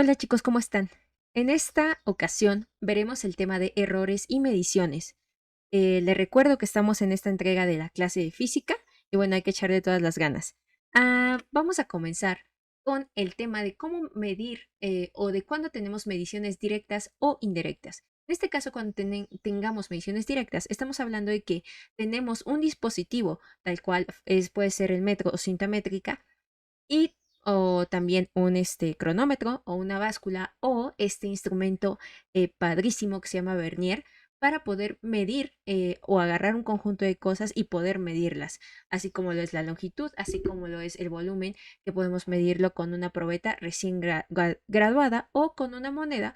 Hola chicos, ¿cómo están? En esta ocasión veremos el tema de errores y mediciones. Les recuerdo que estamos en esta entrega de la clase de física y bueno, hay que echarle todas las ganas. Vamos a comenzar con el tema de cómo medir o de cuándo tenemos mediciones directas o indirectas. En este caso, cuando tengamos mediciones directas, estamos hablando de que tenemos un dispositivo, tal cual puede ser el metro o cinta métrica, y o también un, cronómetro o una báscula o este instrumento, padrísimo que se llama vernier para poder medir, o agarrar un conjunto de cosas y poder medirlas, así como lo es la longitud, así como lo es el volumen, que podemos medirlo con una probeta recién graduada o con una moneda,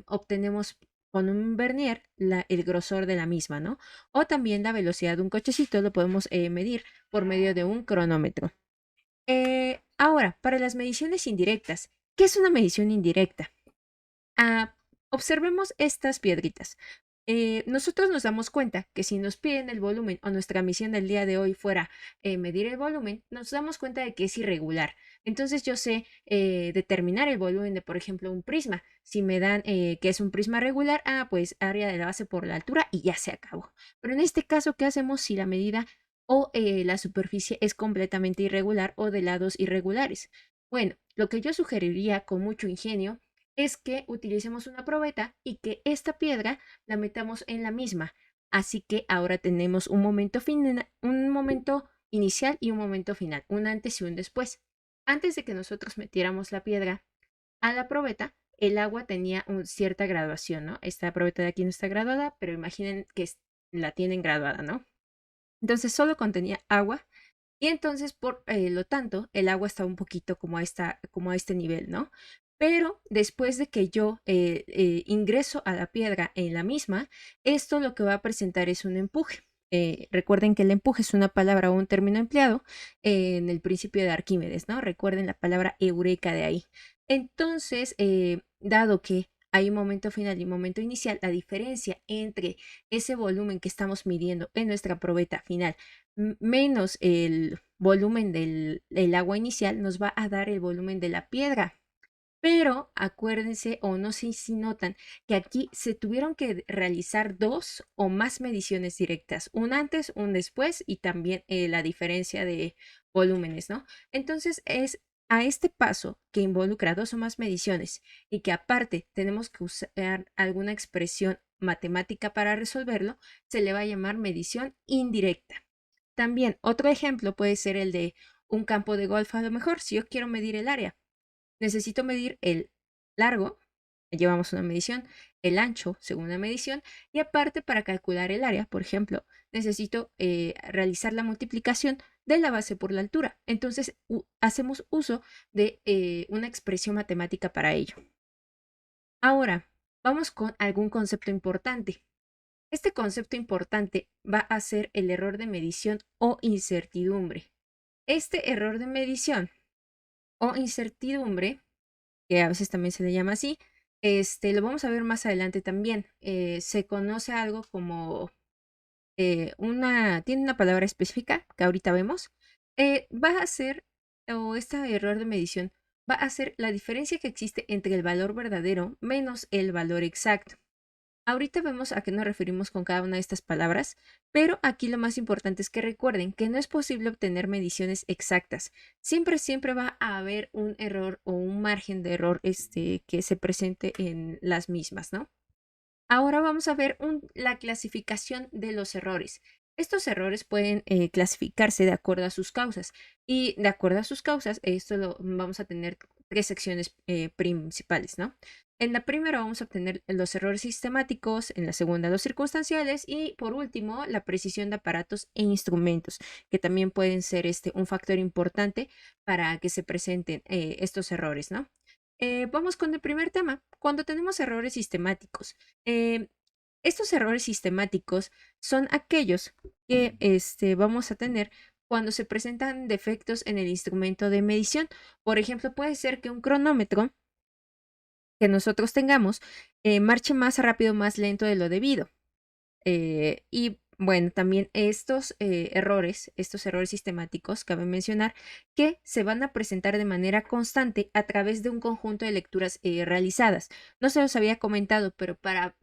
obtenemos con un vernier el grosor de la misma, ¿no? O también la velocidad de un cochecito lo podemos, medir por medio de un cronómetro. Ahora, para las mediciones indirectas, ¿qué es una medición indirecta? Ah, Observemos estas piedritas. Nosotros nos damos cuenta que si nos piden el volumen o nuestra misión del día de hoy fuera medir el volumen, nos damos cuenta de que es irregular. Entonces yo sé determinar el volumen de, por ejemplo, un prisma. Si me dan que es un prisma regular, pues área de la base por la altura y ya se acabó. Pero en este caso, ¿qué hacemos si la medida o la superficie es completamente irregular o de lados irregulares? Bueno, lo que yo sugeriría con mucho ingenio es que utilicemos una probeta y que esta piedra la metamos en la misma. Así que ahora tenemos un momento inicial y un momento final, un antes y un después. Antes de que nosotros metiéramos la piedra a la probeta, el agua tenía cierta graduación, ¿no? Esta probeta de aquí no está graduada, pero imaginen que la tienen graduada, ¿no? Entonces solo contenía agua y entonces, por lo tanto, el agua está un poquito como a este nivel, ¿no? Pero después de que yo ingreso a la piedra en la misma, esto lo que va a presentar es un empuje. Recuerden que el empuje es una palabra o un término empleado en el principio de Arquímedes, ¿no? Recuerden la palabra eureka de ahí. Entonces, dado que hay un momento final y un momento inicial, la diferencia entre ese volumen que estamos midiendo en nuestra probeta final menos el volumen del agua inicial nos va a dar el volumen de la piedra. Pero acuérdense, o no sé si notan, que aquí se tuvieron que realizar dos o más mediciones directas, un antes, un después y también la diferencia de volúmenes, ¿no? Entonces es a este paso que involucra dos o más mediciones y que aparte tenemos que usar alguna expresión matemática para resolverlo, se le va a llamar medición indirecta. También otro ejemplo puede ser el de un campo de golf. A lo mejor, si yo quiero medir el área, necesito medir el largo, llevamos una medición, el ancho, segunda medición, y aparte para calcular el área, por ejemplo, necesito realizar la multiplicación de la base por la altura. Entonces, hacemos uso de una expresión matemática para ello. Ahora, vamos con algún concepto importante. Este concepto importante va a ser el error de medición o incertidumbre. Este error de medición o incertidumbre, que a veces también se le llama así, lo vamos a ver más adelante también. Se conoce algo como tiene una palabra específica que ahorita vemos. Va a ser, o este error de medición va a ser la diferencia que existe entre el valor verdadero menos el valor exacto. Ahorita vemos a qué nos referimos con cada una de estas palabras, pero aquí lo más importante es que recuerden que no es posible obtener mediciones exactas. Siempre va a haber un error o un margen de error que se presente en las mismas, ¿no? Ahora vamos a ver la clasificación de los errores. Estos errores pueden clasificarse de acuerdo a sus causas y de acuerdo a sus causas, esto lo vamos a tener tres secciones principales, ¿no? En la primera vamos a obtener los errores sistemáticos, en la segunda los circunstanciales y por último la precisión de aparatos e instrumentos, que también pueden ser un factor importante para que se presenten estos errores, ¿no? Vamos con el primer tema. Cuando tenemos errores sistemáticos, eh, estos errores sistemáticos son aquellos que vamos a tener cuando se presentan defectos en el instrumento de medición. Por ejemplo, puede ser que un cronómetro que nosotros tengamos marche más rápido o más lento de lo debido. Y Bueno, también estos errores sistemáticos, cabe mencionar que se van a presentar de manera constante a través de un conjunto de lecturas realizadas. No se los había comentado, pero para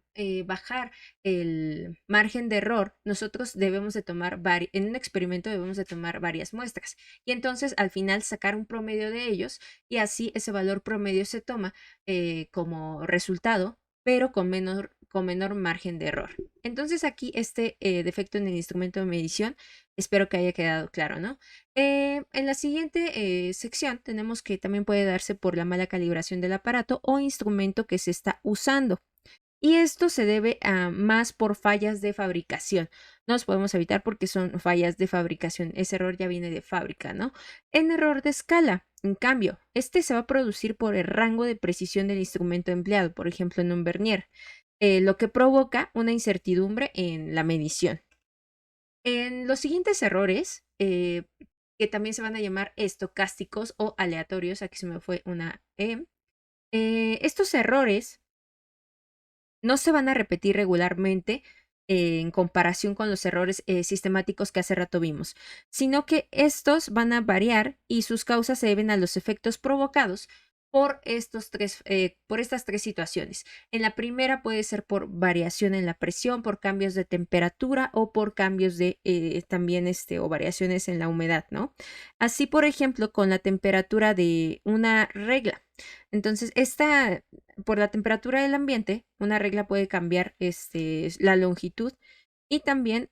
bajar el margen de error, nosotros debemos de tomar, en un experimento debemos de tomar varias muestras y entonces al final sacar un promedio de ellos y así ese valor promedio se toma como resultado, pero con menor margen de error. Entonces aquí este defecto en el instrumento de medición, espero que haya quedado claro, ¿no? En la siguiente sección tenemos que también puede darse por la mala calibración del aparato o instrumento que se está usando. Y esto se debe a más por fallas de fabricación. No los podemos evitar porque son fallas de fabricación. Ese error ya viene de fábrica, ¿no? En error de escala, en cambio, este se va a producir por el rango de precisión del instrumento empleado, por ejemplo, en un vernier, lo que provoca una incertidumbre en la medición. En los siguientes errores, que también se van a llamar estocásticos o aleatorios, aquí se me fue una E, estos errores no se van a repetir regularmente en comparación con los errores sistemáticos que hace rato vimos, sino que estos van a variar y sus causas se deben a los efectos provocados por estas tres situaciones. En la primera puede ser por variación en la presión, por cambios de temperatura o por cambios de también o variaciones en la humedad, ¿no? Así, por ejemplo, con la temperatura de una regla. Entonces, por la temperatura del ambiente, una regla puede cambiar la longitud y también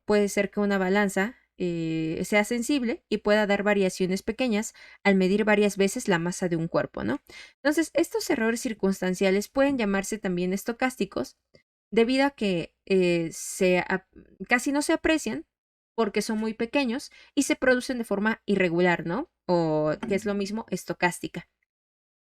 puede ser que una balanza sea sensible y pueda dar variaciones pequeñas al medir varias veces la masa de un cuerpo, ¿no? Entonces, estos errores circunstanciales pueden llamarse también estocásticos debido a que casi no se aprecian porque son muy pequeños y se producen de forma irregular, ¿no? O que es lo mismo, estocástica.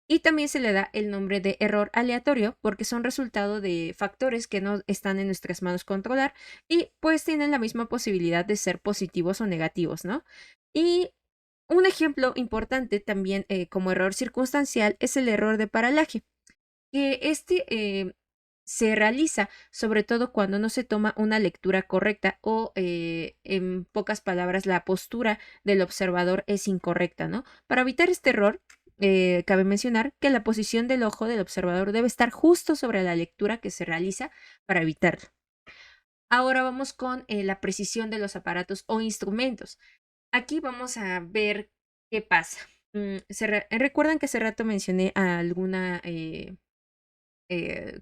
Y también se le da el nombre de error aleatorio porque son resultado de factores que no están en nuestras manos controlar y pues tienen la misma posibilidad de ser positivos o negativos, ¿no? Y un ejemplo importante también como error circunstancial es el error de paralaje, que se realiza sobre todo cuando no se toma una lectura correcta o en pocas palabras la postura del observador es incorrecta, ¿no? Para evitar este error, cabe mencionar que la posición del ojo del observador debe estar justo sobre la lectura que se realiza para evitarlo. Ahora vamos con la precisión de los aparatos o instrumentos. Aquí vamos a ver qué pasa. Recuerdan que hace rato mencioné eh,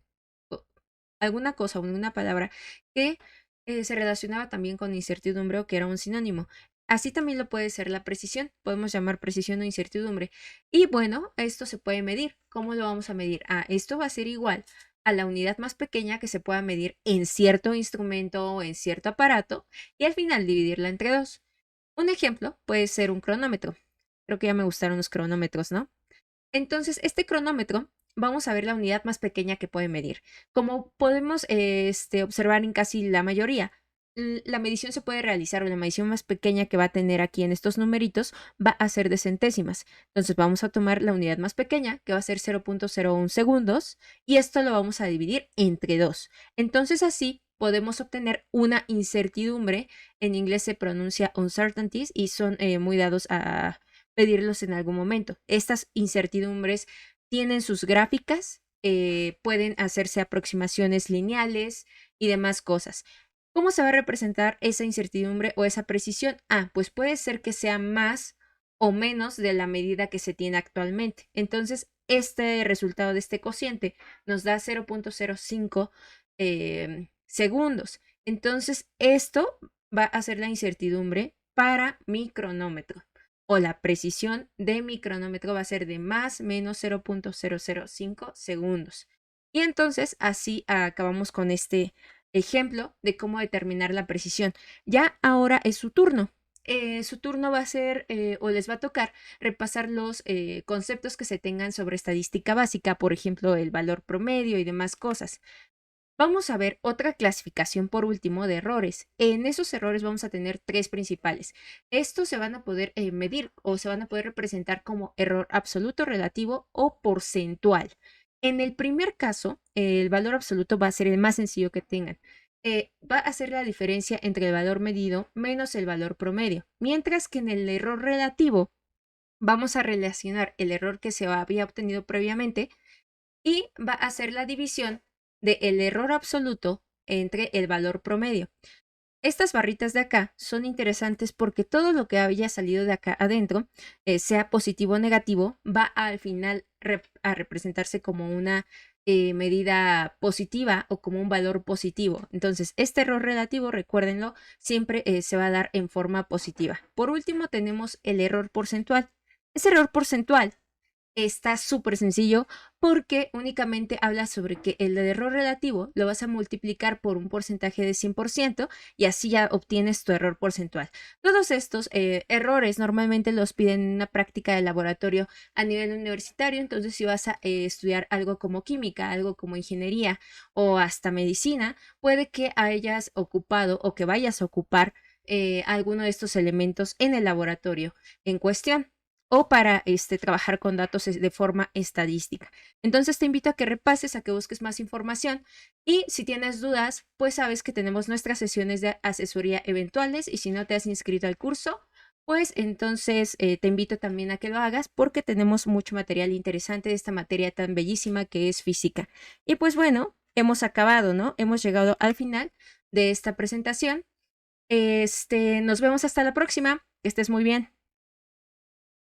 o- alguna cosa o alguna palabra que se relacionaba también con incertidumbre o que era un sinónimo. Así también lo puede ser la precisión. Podemos llamar precisión o incertidumbre. Y bueno, esto se puede medir. ¿Cómo lo vamos a medir? Esto va a ser igual a la unidad más pequeña que se pueda medir en cierto instrumento o en cierto aparato y al final dividirla entre dos. Un ejemplo puede ser un cronómetro. Creo que ya me gustaron los cronómetros, ¿no? Entonces, este cronómetro, vamos a ver la unidad más pequeña que puede medir. Como podemos observar en casi la mayoría, la medición se puede realizar o la medición más pequeña que va a tener aquí en estos numeritos va a ser de centésimas. Entonces vamos a tomar la unidad más pequeña, que va a ser 0.01 segundos, y esto lo vamos a dividir entre 2. Entonces así podemos obtener una incertidumbre. En inglés se pronuncia uncertainties y son muy dados a pedirlos en algún momento. Estas incertidumbres tienen sus gráficas, pueden hacerse aproximaciones lineales y demás cosas. ¿Cómo se va a representar esa incertidumbre o esa precisión? Pues puede ser que sea más o menos de la medida que se tiene actualmente. Entonces, este resultado de este cociente nos da 0.05 segundos. Entonces, esto va a ser la incertidumbre para mi cronómetro o la precisión de mi cronómetro va a ser de más menos 0.005 segundos. Y entonces así acabamos con este ejemplo de cómo determinar la precisión. Ya ahora es su turno. Su turno va a ser o les va a tocar repasar los conceptos que se tengan sobre estadística básica, por ejemplo, el valor promedio y demás cosas. Vamos a ver otra clasificación por último de errores. En esos errores vamos a tener tres principales. Estos se van a poder medir o se van a poder representar como error absoluto, relativo o porcentual. En el primer caso, el valor absoluto va a ser el más sencillo que tengan. va a ser la diferencia entre el valor medido menos el valor promedio. Mientras que en el error relativo vamos a relacionar el error que se había obtenido previamente y va a ser la división del error absoluto entre el valor promedio. Estas barritas de acá son interesantes porque todo lo que haya salido de acá adentro, sea positivo o negativo, va al final a representarse como una medida positiva o como un valor positivo. Entonces, este error relativo, recuérdenlo, siempre se va a dar en forma positiva. Por último, tenemos el error porcentual. Ese error porcentual está súper sencillo porque únicamente habla sobre que el error relativo lo vas a multiplicar por un porcentaje de 100% y así ya obtienes tu error porcentual. Todos estos errores normalmente los piden en una práctica de laboratorio a nivel universitario, entonces si vas a estudiar algo como química, algo como ingeniería o hasta medicina, puede que hayas ocupado o que vayas a ocupar alguno de estos elementos en el laboratorio en cuestión o para trabajar con datos de forma estadística. Entonces te invito a que repases, a que busques más información y si tienes dudas, pues sabes que tenemos nuestras sesiones de asesoría eventuales y si no te has inscrito al curso, pues entonces te invito también a que lo hagas porque tenemos mucho material interesante de esta materia tan bellísima que es física. Y pues bueno, hemos acabado, ¿no? Hemos llegado al final de esta presentación. Nos vemos hasta la próxima. Que estés muy bien.